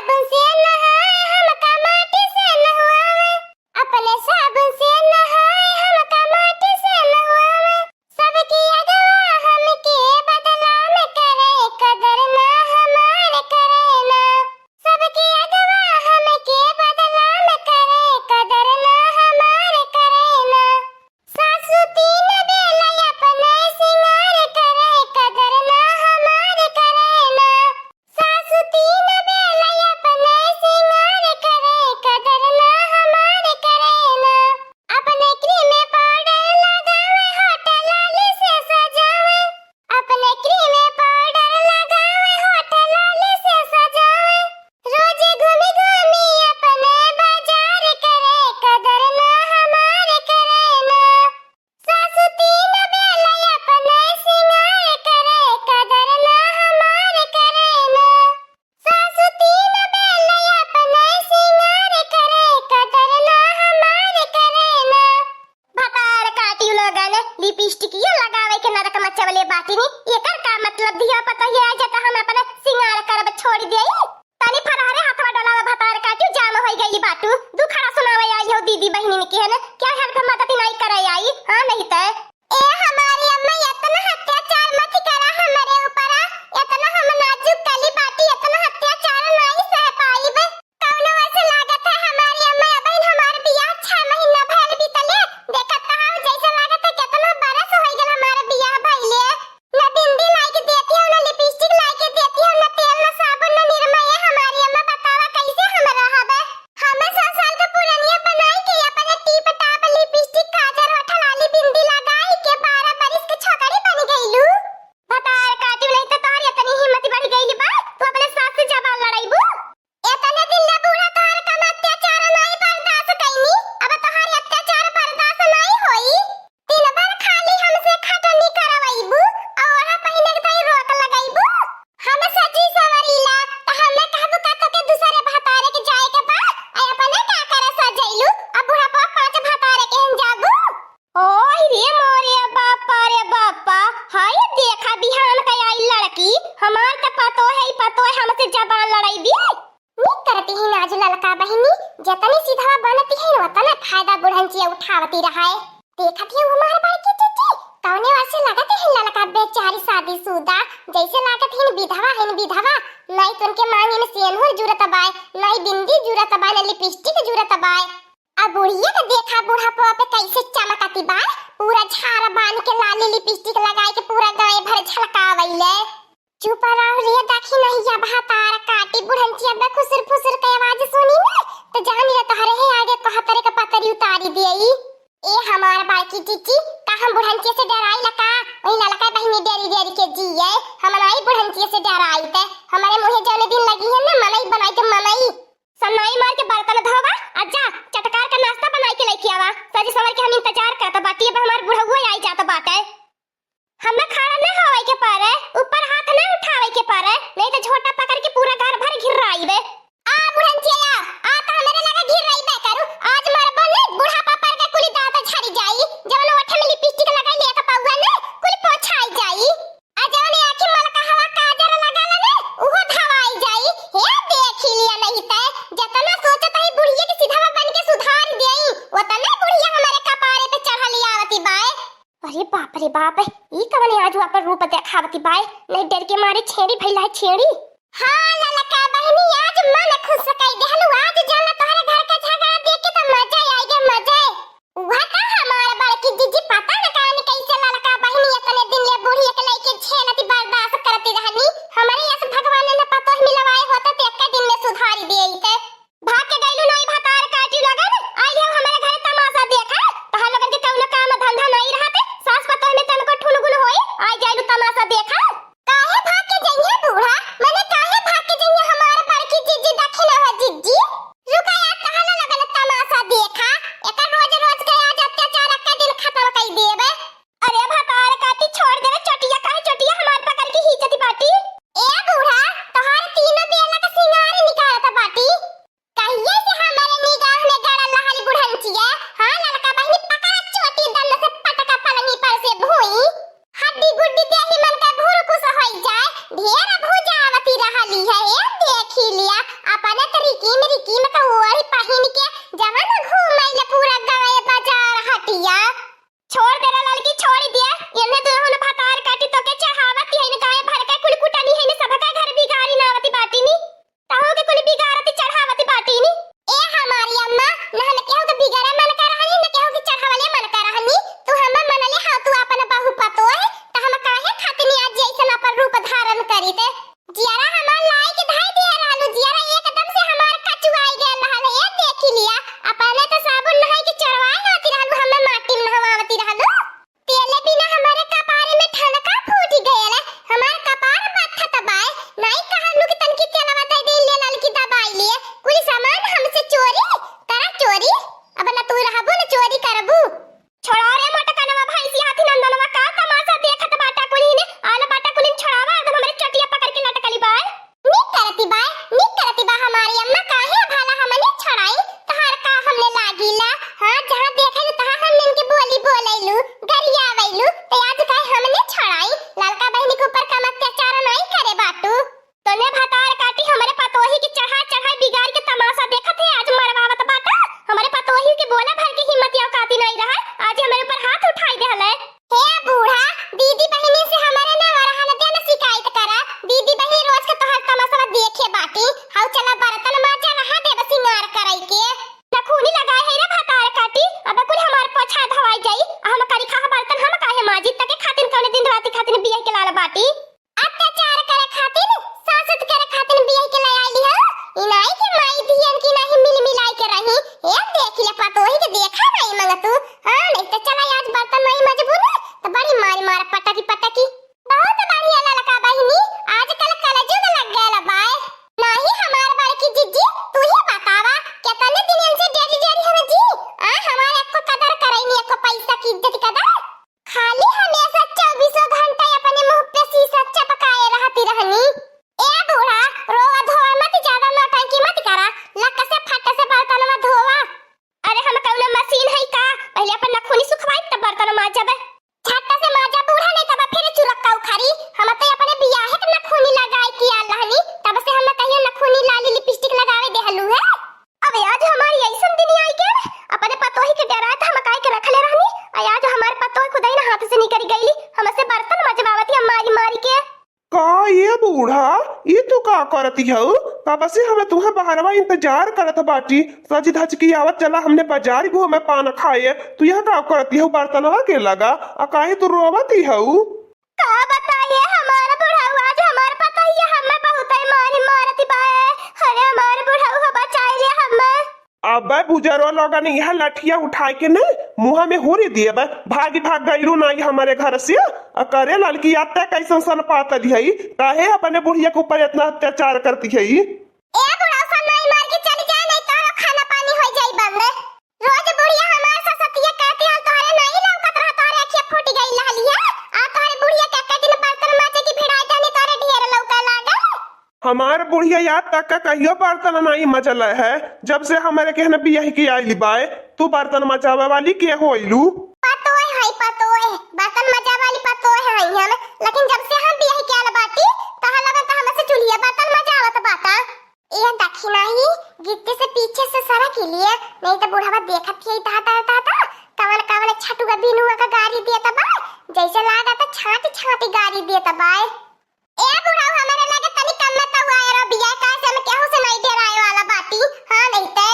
साबुन से नहाए हमका माटी से नहवावे, अपने साबुन से नहाए हमका माटी से नहवावे। सबकी अगवा हमके बदला में करे, कदर ना हमारे करे ना। सबकी अगवा हमके बदला में करे, कदर ना हमारे करे ना। सासू तीन बेला अपने सिंगार करे, कदर ना हमारे करे ना। सासू तीन बेला अपने सिंगार करे, कदर ना हमारे करे ना। अपने क्रीम पाउडर लगावे, होठ लाली से सजावे, अपने क्रीम पाउडर लगावे, होठ लाली से सजावे। रोज घूमी घूमी अपने बाजार करे, कदर ना हमारे करे ना। सासू तीन बेला अपने सिंगार करे, कदर ना हमारे करे ना। सासू तीन बेला अपने सिंगार करे, कदर ना हमारे करे ना। भतार काटी लोगन लिपस्टिकिया लगावे के नरक मचवले बाटिनी, एकर का मतलब दिया पता ही आ जाता हम अपन सिंगार करब छोड़ देई। तनी फरारे हाथवा डोलावा भतार काटी जाम होई गई बाटू। दुखड़ा सुनावे आई हो दीदी बहिनी के हन, क्या हेल्प मदद नहीं करे आई। हां नहीं त ए हमारी अम्मा इतना अत्याचार मत करा हमरे ऊपर, इतना हम नाजुक कली बाटी, इतना अत्याचार नहीं सह पाइब। कौनो वैसे लागत है हमारी अम्मा अबइन हमार बियाह 6 महीना भइल बीतले, देखत हाउ जैसे लागत है कितना बरस होई गेल हमार बियाह भइले। न बिंदी लाके देती हूं, न लिपस्टिक लाके देती हूं, न तेल न साबुन न निरमा। ये हमारी अम्मा बतावा कैसे हम रहबे। हमें 100 साल का पुरानिया बनाई के अपने टीप टाप लिपस्टिक काजर होठ लाली बिंदी लगाई के 12 बरिस के छोकरी बन गइलू। भतार काटी नहीं तो तोहरी इतनी हिम्मत बढ़ गइली बा, तू अपने सास से जबान लड़ाईबू। इतने दिन ले बूढ़ा तोहर कम अत्याचार नहीं बर्दाश्त कइनी, अब तोहर अत्याचार बर्दाश्त नहीं होई। दिन भर खाली हमसे खटनी करवाईबू और पहिने के तई रोक लगाईबू। हम सजी सवरीला त हमें कहबू का तो के दूसरे भतारे के जाए के बा, आ अपने का करे सजैलू। अब बूढ़ा पर 5 भतारे के हम जाबू। ओय रे मोरे बापा रे बापा, हाय देखा बिहान का आई लड़की, हमार त पतो है हमसे जबान लड़ाईबी। नी करती ही नाज ललका बहिनी, जतनी सीधा बनती है उतना फायदा बुढ़ंचिया उठावती रहा है। देखत है हमार बड़की चिट्ठी, कौने वासे लगत है ललका बेचारी शादीशुदा, जैसे लागत है विधवा है विधवा। नहीं तो उनके मांगे में सेनुर जुरत बाय, नहीं बिंदी जुरत बाय, न लिपस्टिक जुरत बाय। अब बुढ़िया ने देखा बुढ़ापा पे कैसे चमकती बा, पूरा झाड़ बांध के लाली लिपस्टिक लगाए के पूरा गाय भर झलकावैले। चुप रहो रे देखी नहीं जा भतार काटी बुढ़ंचिया बे खुसुर फुसुर के आवाज सुनी ना तो जान ले तोहरे है आगे कहतरे के पतरी उतारी देई। ए हमार बाकी चिची का हम बुढ़ंचिया से डराई लका, वही ललका बहिनी डेरी डेरी के जीए हम नहीं बुढ़ंचिया से डराई ते। हमारे मुंह जाने दिन लगी है ना मनई बनाई के मनई सनाई मार के बर्तन धोवा, आजा चटकार का नाश्ता बनाई के लेके आवा। सजी सवर के हम इंतजार करत बाटी, अब हमार बुढ़वा आई जात बाटे। हमें खड़ा न होवे के पारे, ऊपर हाथ न उठावे के पारे, नहीं तो झोटा पकड़ के पूरा घर भर घिराईबे। आ बुढ़ंचिया आ त हमरे लगा घिराईबे करू, आज मार बने बुढ़ापा पर के कुली दांत झड़ी जाई, जवन ओठ में लिपस्टिक लगाई ले त पाउआ न कुली पोछाई जाई। आ जवन आंखी मलका हवा काजर लगाला न उहो धवाई जाई। हे देख लिया नहीं त जतना सोचत है बुढ़िया के सीधा बन के सुधार देई, ओतना बुढ़िया हमारे कपारे पे चढ़ली आवती बाए। अरे बाप रे बाप, ई कवने आज वापर रूप देखावती बाय, नहीं डर के मारे छेड़ी भइला है छेड़ी। हां ललका बहनी आज मन खुश कई देहलु, आज जाना तोहरे घर का झगड़ा देख के त मजा आई गे मजा। वहा का हमार बड़की जीजी पता न कान कैसे ललका बहनी इतने दिन ले बूढ़ी के लेके झेलती बर्दाश्त करती रहनी। हमारे यस भगवान ने पतो मिलवाए होता त एक दिन में सुधारी देई ते। भाग के गइलु नहीं भतार काटी लगन, आई हम हमारे घर तमाशा देखा, तहां लोगन के कौनो काम धंधा नहीं रहते, सास पतो में तनको ठुलगुल होई, आई जाइलु तमाशा देखा। काहे भाग के जइहे बूढ़ा, मैंने आरती चढ़ावती बाटी नी। ए हमारी अम्मा न हम केहू के बिगड़ा मन कर रहनी न केहू के चढ़ावले मन कर रहनी। तू हम मनले हां तू अपन बहु पतो है त हम काहे खातिनी आज जैसन अपन रूप धारण करी ते जियारा हमार लाई के धाई दे रहलु। जियारा एकदम से हमार कचुआई गेल रहल ए देख लिया। अपने तो साबुन नहाई के चढ़वाई होती रहलु हम माटी में नहावती रहलु। तेले बिना हमारे कपारे में ठनका फूट गयल है। हमार कपार माथा दबाए नहीं कहलु कि तनकी तेलवा दे दे ले लल की दबाई लिए कुल सामान हमसे चोरी करा चोरी। अब न तू रहबो न चोरी करबू। छोड़ा रे मोटा कनवा भैंसी हाथी नंदनवा का तमाशा देखत बाटा कुली ने आला बाटा कुली छोड़ावा एकदम हमारे चटिया पकड़ के लटकली बाय। नी करती बा हमारी अम्मा काहे भाला हमने छड़ाई तहार का हमने लागिला। हां जहां देखे तहां हमने इनके बोली बोलैलु गरिया वैलु ते आज काहे हमने छड़ाई। ललका बहनी के ऊपर कम अत्याचार नहीं करे बाटू। तने भतार काटी हमारे पतोही की चढ़ा बिगाड़ के तमाशा देखत है आज मरवावत बाटा। हमारे पतोही के बोला भर के हिम्मत या औकाती नहीं रहा आज हमारे ऊपर हाथ उठाई दे हले। हे बूढ़ा दीदी बहनी से हमारे ना वरहन देना शिकायत करा। दीदी बहनी रोज के तोहर तमाशा देखे बाटी। हाउ चला बर्तन माजा रहा दे बस सिंगार कराई के नखूनी लगाए है रे भतार काटी। अब कुल हमार पोछा धवाई जाई हम करी खा बर्तन हम काहे माजी तके खातिन कौन दिन राती खातिन बिया के लाल बाटी। अत्याचार करे खातिन सासत करे खातिन बिया के लाई आईली हो। इनाई के माई दियन की नहीं मिल मिलाई के रही ए देख ले पतोही के देखा नहीं मंग तू। हां नहीं तो चला आज बर्तन नहीं मजबूर है तो बड़ी मार पटकी बहुत बढ़िया ललका बहिनी आजकल कलजुग लग गया बाय। नहीं हमार बारे की जिज्जी तू ही बतावा कितने दिन इनसे डेरी हम जी हमारे को कदर करैनी एको पैसा की इज्जत कदर खाली हमेशा 24 घंटा अपने मुंह पे शीशा चपकाए रहती रहनी। ए बूढ़ा रोवा धोवा मत ज्यादा नौटंकी मत करा लक से फट से बर्तन में धोवा। अरे हम कौन मशीन है का पहले अपन नखूनी सुखवाई तब बर्तन माजबे झट से माजा बूढ़ा नहीं तब फिर चुरक्का उखारी। हम तो अपने बियाह के नखूनी लगाई किया रहनी तब से हम कहियो नखूनी लाली लिपस्टिक लगावे देहलु है। अब आज हमारी ऐसन दिन आई के अपने पतोही के डरा था हम काई के रखले रहनी आज हमारे पतोही खुदाई ना हाथ से निकल गईली हमसे बर्तन मजवावती मारी मारी के। का ये बूढ़ा ये तू का करती हो कब से हमें तुम्हें बाहरवा इंतजार करत बाटी सज धज की आवत चला हमने बाजार घूमे पान खाए तू यह का करती हो बर्तनवा के लगा आ काहे तू रोवती हो। का बताइए हमारा बुढ़ाऊ आज हमारे पता ही हमें बहुत मारी मारती बाए। अरे हमारे बुढ़ाऊ हो बचाई ले हमें। अब बुजरो लोग ने यह लठिया उठा के न मुँह में होरी दिए भाग गईरू नहीं हमारे घर से करे लड़की आते कैसन सन पातली है काहे अपने बुढ़िया के ऊपर इतना अत्याचार करती है। ए बुढ़ाऊ सन नहीं मार के चली जा नहीं तो खाना पानी हो जाई बंद। रोज बुढ़िया हमारे ससतिया कहती है तोरे नहीं लौकत रहा तोरे अखियां फूट गई लहली है आ तोरे बुढ़िया के दिन बर्तन माजे की भिड़ाई जाने तोरे ढेर लौका लागा। हमार बुढ़िया याद तक का कहियो बर्तन नहीं मजल है जब से हमारे कहने बियाह की आईली बाय तू बर्तन मचावे वाली के होइलू। पतोय बर्तन मजा वाली पतोय है हम लेकिन जब से हम बियाह के आल बाटी तहा लगन त हमसे चुलिया बर्तन मजावत बाटा। ये दक्षिणा ही गिट्टी से पीछे से सारा के लिए नहीं तो बुढ़ावा देखत थी ता कवन कवन छटुगा बिनुआ का गाड़ी दिया त बा जैसे लागा त छाटी गाड़ी दिया त बा। ए बुढ़ाऊ हमारे लगे तनी कम में तो हुआ यार बियाह का से हम केहू से नहीं डराए वाला बाटी। हां नहीं ते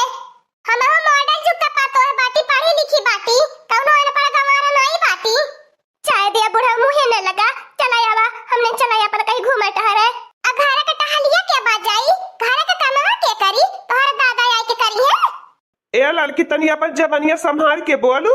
हम मॉडल जुग का पातो है बाटी पढ़ी लिखी बाटी कौनो अन पढ़ा गवारा नहीं बाटी। चाय दिया बुढ़ा मुंह न लगा चला आवा हमने चला पर कहीं घूमे टहरे आ घर के टहलिया के बाजाई घर के कमवा के करी तोहर दादा आई के करी है। ए लड़की तनी अपन जवानिया संभाल के बोलू